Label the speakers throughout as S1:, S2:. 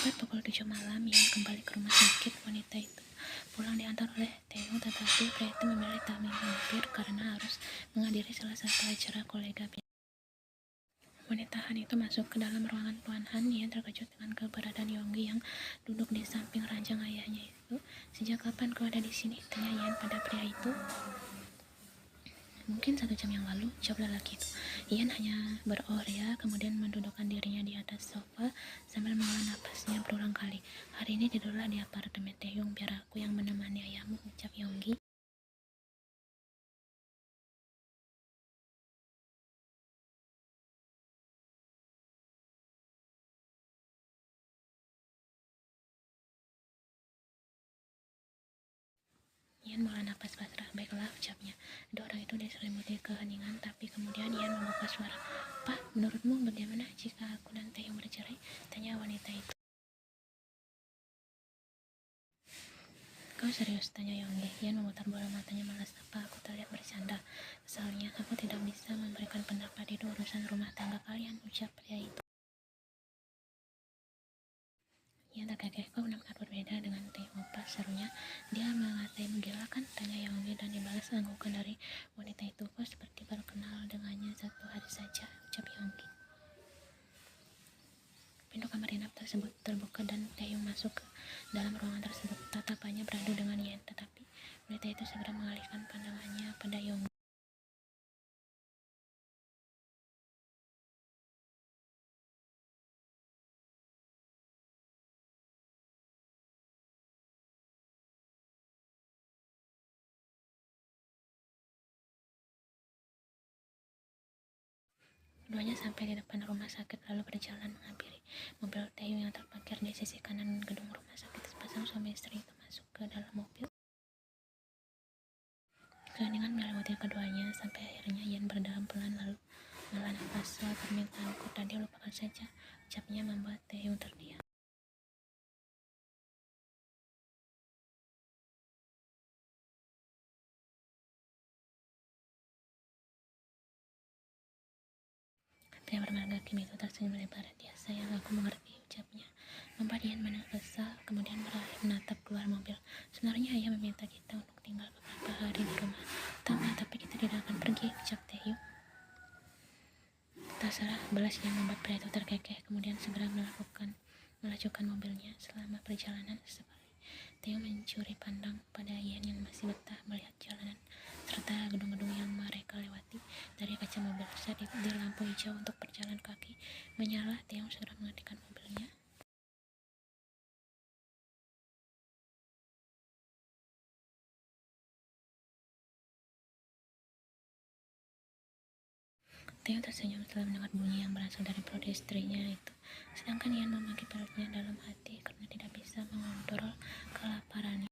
S1: Tepat pukul 7 malam, Yan kembali ke rumah sakit. Wanita itu pulang diantar oleh Taeyong, tetapi pria itu memilih tak mampir karena harus menghadiri salah satu acara kolega. Wanita Han itu masuk ke dalam ruangan Tuan Han. Yan terkejut dengan keberadaan Yonggi yang duduk di samping ranjang ayahnya itu. Sejak kapan kau ada di sini? Tanya Yan pada pria itu. Mungkin 1 jam yang lalu, jawab lelaki itu. Yan hanya beroria, kemudian mendudukkan dirinya di atas sofa sambil menghela napasnya berulang kali. Hari ini tidurlah di apartemen Taeyong, biar aku yang menemani ayahmu, ucap Yonggi. Yan menghela napas pasrah. Baiklah, ucapnya. Ada orang itu diselimuti keheningan, tapi kemudian Yan membuka suara. Pak, menurutmu bagaimana jika aku dan Taeyong bercerai? Tanya wanita itu. Kau serius? Tanya Yonggi. Yan memutar bola matanya malas. Apa aku terlihat bercanda? Kesalnya, aku tidak bisa memberikan pendapat di urusan rumah tangga kalian, ucap pria itu. Yan terkekeh. Kau benar-benar berbeda dengan Taeyong, Pak, serunya. Dia mengatai menggila kan? Tanya Yonggi dan dibalas anggukan dari wanita itu. Kau seperti baru kenal dengannya 1 hari saja, ucap Yonggi. Pintu kamar inap tersebut terbuka dan Taeyong masuk ke dalam ruangan tersebut. Tatapannya beradu dengan Yan, tetapi wanita itu segera mengalihkan pandangannya pada Yonggi. Keduanya sampai di depan rumah sakit lalu berjalan menghampiri mobil Taeyong yang terparkir di sisi kanan gedung rumah sakit. Sepasang suami istri itu masuk ke dalam mobil. Keheningan meliputi keduanya sampai akhirnya Yan berdeham pelan lalu menghela nafas. Soal permintaanku tadi lupakan saja, ucapnya membuat Taeyong terdiam. Pria bermarga Kim itu tersenyum lebar. Dia sayang, aku mengerti, ucapnya. Membuat Yan kesal, kemudian beralih menatap keluar mobil. Sebenarnya ayah meminta kita untuk tinggal beberapa hari di rumah tangga, tapi kita tidak akan pergi, ucap Taeyong. Tak salah, belas yang membuat pria itu terkekeh, kemudian segera melajukan mobilnya. Selama perjalanan sekali, Taeyong mencuri pandang pada Yan yang masih betah melihat jalanan serta gedung-gedung yang mereka lewati dari kaca mobil. Saat itu di lampu hijau untuk berjalan kaki menyala, Taeyong segera menghentikan mobilnya. Taeyong tersenyum setelah mendengar bunyi yang berasal dari perut istrinya itu. Sedangkan Yan memaki perutnya dalam hati karena tidak bisa mengontrol kelaparannya.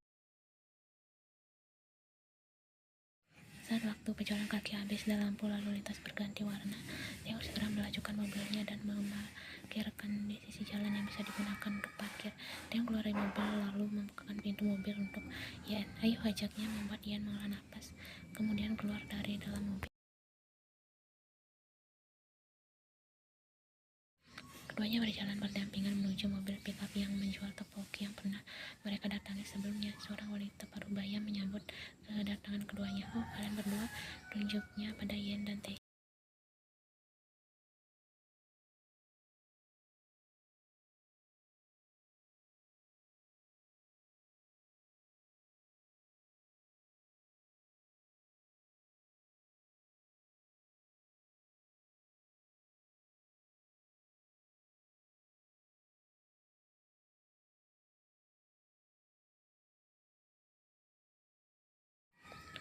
S1: Saat waktu pejalan kaki habis dan lampu lalu lintas berganti warna, Taeyong segera melajukan mobilnya dan memarkirkan di sisi jalan yang bisa digunakan untuk parkir. Taeyong keluar dari mobil lalu membukakan pintu mobil untuk Yan. Ayo, ajaknya, membuat Yan menghela napas, kemudian keluar dari dalam mobil. Keduanya berjalan berdampingan menuju mobil pickup yang menjual tteokbokki yang pernah mereka datangi sebelumnya. Seorang wanita parubaya menyambut kedatangan keduanya. Oh, kalian berdua, tunjuknya pada Yan dan Taeyong.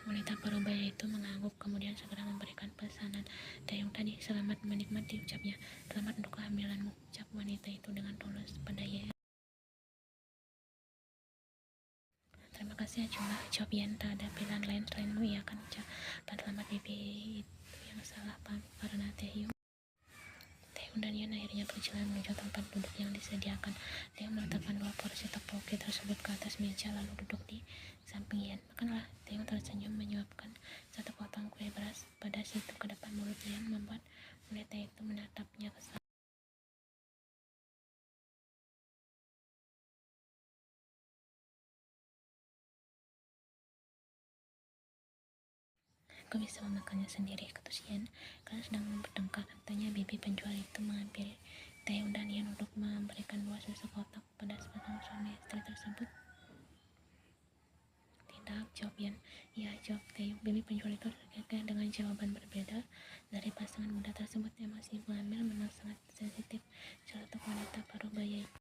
S1: Wanita parubaya itu mengangguk, kemudian segera memberikan pesanan Taeyong tadi. Selamat menikmati, ucapnya. Selamat untuk kehamilanmu, ucap wanita itu dengan tulus pada Yan. Terima kasih ya, cuma jawab Yan. Tak ada pilihan lain selainmu, iya kan, ucapan selamat bibi itu yang salah paham karena Taeyong dan Yan akhirnya berjalan menuju tempat duduk yang disediakan. Taeyong meletakkan 2 porsi tteokbokki tersebut ke atas meja lalu duduk di samping Yan. Makanlah, Taeyong tersenyum menyuapkan 1 potong kue beras pada situ ke depan mulut Yan, membuat wanita itu menatapnya kesal. Kau bisa memakannya sendiri, kata Yan. Karena sedang bertengkar, katanya bibi penjual itu menghampiri Taehyung dan Yan untuk memberikan 2 susu kotak pada sepasang suami istri tersebut. Tidak, jawab Yan. Ya, jawab Taehyung. Bibi penjual itu terkekeh dengan jawaban berbeda dari pasangan muda tersebut. Emosi ibu hamil memang sangat sensitif. Seletuk wanita paruh baya itu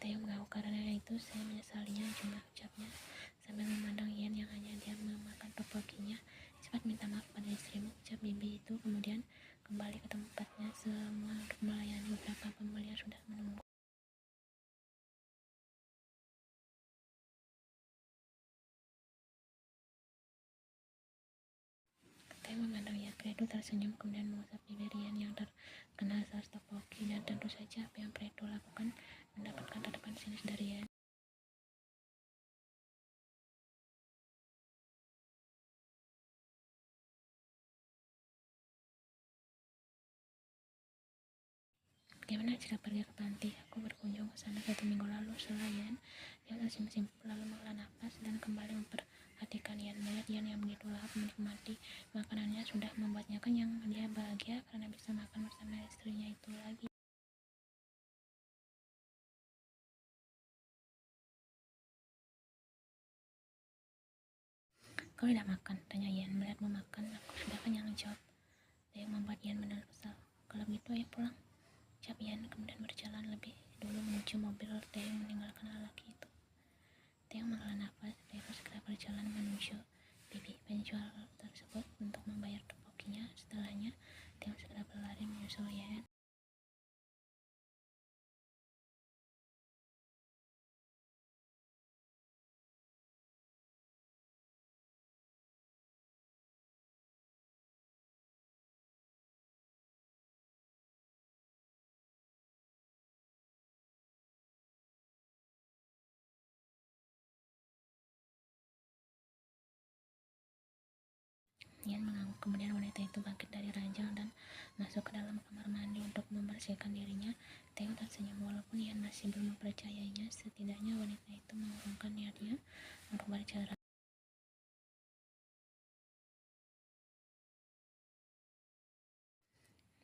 S1: Taehyung mengaku, karena itu saya menyesalinya, jumlah ucapnya sambil memandang Yan yang hanya diam memakan topokinya. Cepat minta maaf pada istrimu, ucap bibi itu, kemudian kembali ke tempatnya semua untuk melayani beberapa pembeli yang sudah menunggu. Taehyung memandang Yan, pria itu tersenyum kemudian mengusap bibir Yan yang terkena saus topoki, dan tentu saja apa yang pria itu lakukan mendapatkan tatapan sinis dari Yan. Bagaimana jika pergi ke panti? Aku berkunjung ke sana 1 minggu lalu, sela Yan. Dia tersenyum lalu menghela nafas dan kembali memperhatikan Yan. Melihat Yan yang begitu lahap menikmati makanannya sudah membuatnya kenyang. Dia bahagia karena bisa makan bersama istrinya itu lagi. Kau tidak makan? Tanya Yan. Melihatmu makan, aku sudah kenyang, jawab. Dia membuat Yan benar kesal. Kalau begitu ayo pulang, ucap Yan, kemudian berjalan lebih dulu menuju mobil. Taehyung meninggalkan lelaki itu. Taehyung menghela nafas. Dia segera berjalan menuju bibi penjual tersebut untuk membayar topokinya. Setelahnya, Taehyung segera berlari menyusul Yan. Yan mengangguk, kemudian wanita itu bangkit dari ranjang dan masuk ke dalam kamar mandi untuk membersihkan dirinya. Taehyung tersenyum walaupun Yan masih belum mempercayainya. Setidaknya wanita itu mengurungkan niatnya untuk berbicara.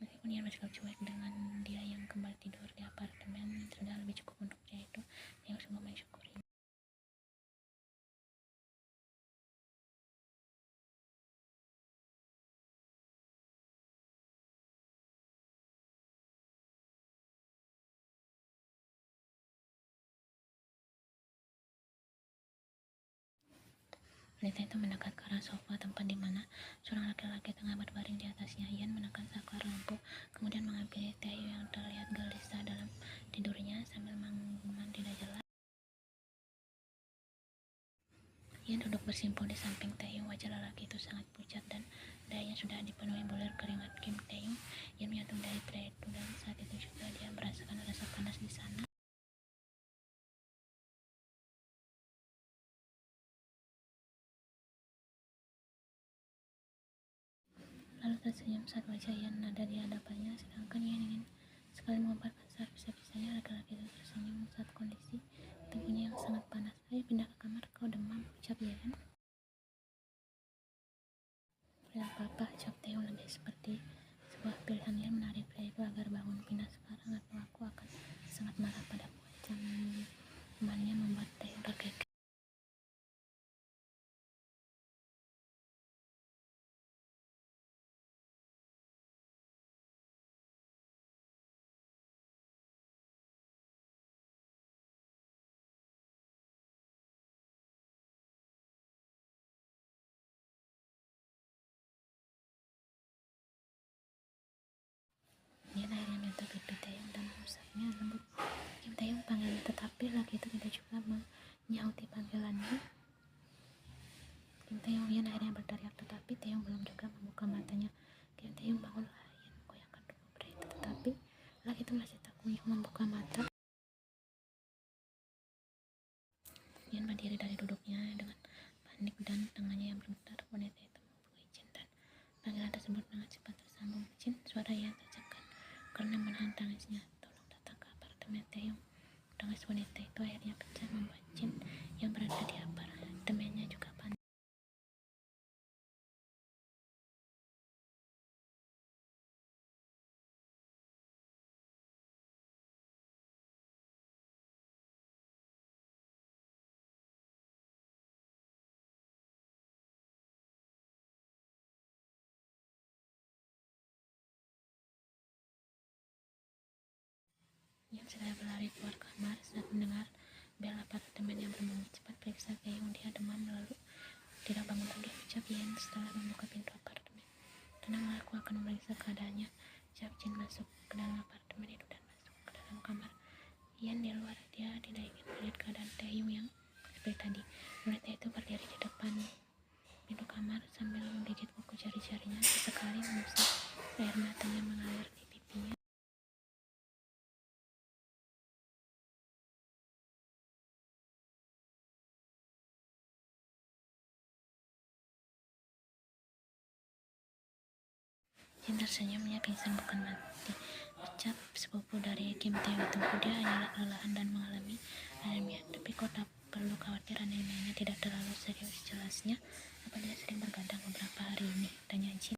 S1: Meskipun Yan bersikap cuek dengan dia yang kembali tidur di apartemen, sudah lebih cukup untuk pria itu. Taehyung sungguh mensyukuri. Wanita itu mendekat ke arah sofa, tempat di mana seorang laki-laki tengah berbaring di atasnya. Yan menekan saklar lampu, kemudian menghampiri Taehyung yang terlihat gelisah dalam tidurnya sambil menggumam tidak jelas. Yan duduk bersimpuh di samping Taehyung. Wajah lelaki itu sangat pucat dan dayanya sudah dipenuhi bulir keringat. Kim Taehyung yang menyentuh dahi pria itu, dan saat itu juga dia merasakan rasa panas di sana. Lalu tersenyum saat wajah Yan ada di hadapannya, sedangkan Yan ingin sekali mengobarkan sebisa-bisanya. Laki-laki itu tersenyum saat kondisi tubuhnya yang sangat panas. Ayo pindah ke kamar, kau demam, ucap Yan. Tidak apa-apa, jawab Taehyung lebih seperti sebuah pilihan. Yan menarik pria itu agar bangun. Pindah sekarang atau aku akan sangat marah padamu. Ancamannya membuat Taehyung terkekeh. Yan akhirnya menyentuh pipi Taehyung dan mengusapnya lembut. Kim Taehyung panggilnya, tetapi laki itu tidak juga menyauti panggilannya. Kim Taehyung, Yan akhirnya berteriak, tetapi Taehyung belum juga membuka matanya. Kim Taehyung, bangunlah. Yan goyangkan tubuh pria itu, tetapi laki itu masih tak kunjung membuka mata. Yan berdiri dari duduknya dengan panik dan tangannya yang bergetar. Wanita itu membuka Jin dan panggilan tersebut dengan cepat tersambung. Jin, suara yang tercekat karena menahan tangisnya. Tolong datang ke apartemen Taehyung. Tangis wanita itu akhirnya pecah membuat Jin yang berada di apartemennya juga panik. Yang segera berlari keluar kamar saat mendengar bel apartemen yang berbunyi. Cepat periksa Taehyung, dia demam lalu tidak bangun lagi, ucap Yen setelah membuka pintu apartemen. Tenanglah, aku akan memeriksa keadaannya, ucap Jin masuk ke dalam apartemen itu dan masuk ke dalam kamar. Yen di luar, dia tidak ingin melihat keadaan Taehyung yang seperti tadi. Wanita itu berdiri di depan pintu kamar sambil menggigit kuku jari-jarinya. Sesekali mengusap air matanya mengalir di pipinya. Jin tersenyum, pingsan bukan mati, ucap sepupu dari Kim Tae itu. Dia hanyalah kelelahan dan mengalami anemia, tapi kau tak perlu khawatir, anemianya tidak terlalu serius. Jelasnya, apa dia sering bergadang beberapa hari ini, tanya Jin.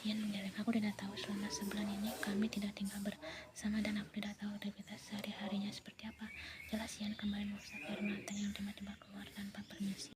S1: Ian menggeleng, aku tidak tahu, selama sebulan ini kami tidak tinggal bersama dan aku tidak tahu aktivitas sehari-harinya seperti apa. Jelas Ian kembali mengusap air mata yang tiba-tiba keluar tanpa permisi.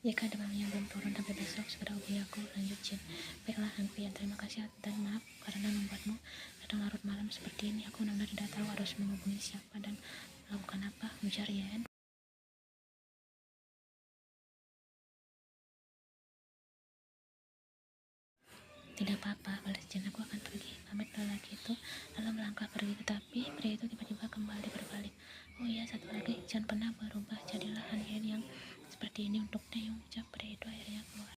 S1: Jika demamnya belum turun sampai besok, segera hubungi aku, lanjut Jin. Baiklah, Angku Ian, terima kasih dan maaf karena membuatmu datang larut malam seperti ini. Aku benar-benar tidak tahu harus menghubungi siapa dan melakukan apa, ujar Ian. Tidak apa-apa, balas Jin, aku akan pergi, pamit. Lelaki itu lalu melangkah pergi, tetapi pria itu tiba-tiba kembali berbalik. Oh iya, satu lagi, jangan pernah berubah, jadilah Ian yang seperti ini untuk Taehyung, ucap pria itu akhirnya keluar.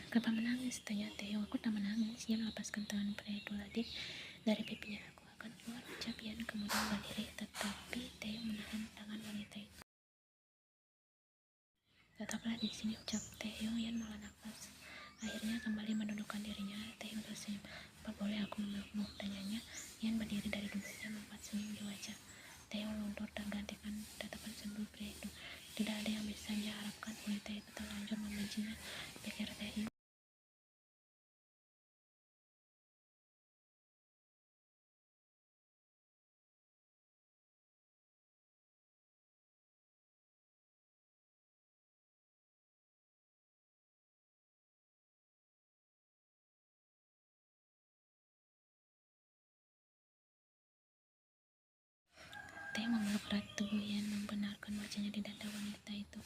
S1: Kenapa menangis, tanya Taehyung. Aku tak menangis. Ian melepaskan tangan pria itu lagi dari pipinya. Aku akan keluar, ucap Ian kemudian berdiri, tetapi Taehyung menahan tangan wanita itu. Tetaplah di sini, ucap Taehyung. Ian menghela nafas, akhirnya kembali mendudukkan dirinya. Taehyung tersenyum. Apa boleh aku memelukmu, tanyanya. Ian berdiri dari duduknya membuat senyum di wajah. Taehyung luntur dan gantikan tatapan sembul pria itu. Tidak ada yang bisa dia harapkan, wanita itu terlanjur membencinya, pikir Taehyung. Taehyung memeluk erat tubuh Ian, membenarkan wajahnya di dada wanita itu.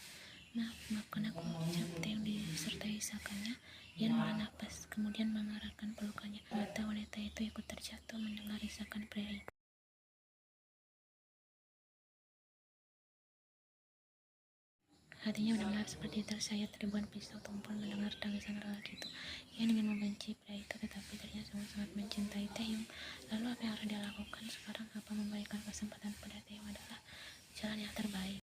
S1: Maafkan aku, ucap Taehyung disertai isakannya. Ian menghela nafas, kemudian mengarahkan pelukannya. Mata wanita itu ikut terjatuh mendengar isakan pria itu. Hatinya benar-benar seperti tersayat ribuan pisau tumpul mendengar tangisan lelaki itu. Ian ingin membenci pria itu, tetapi ternyata sangat mencintai Taehyung. Lalu apa yang harus dia lakukan sekarang? Apa memberikan kesempatan pada Taehyung adalah jalan yang terbaik?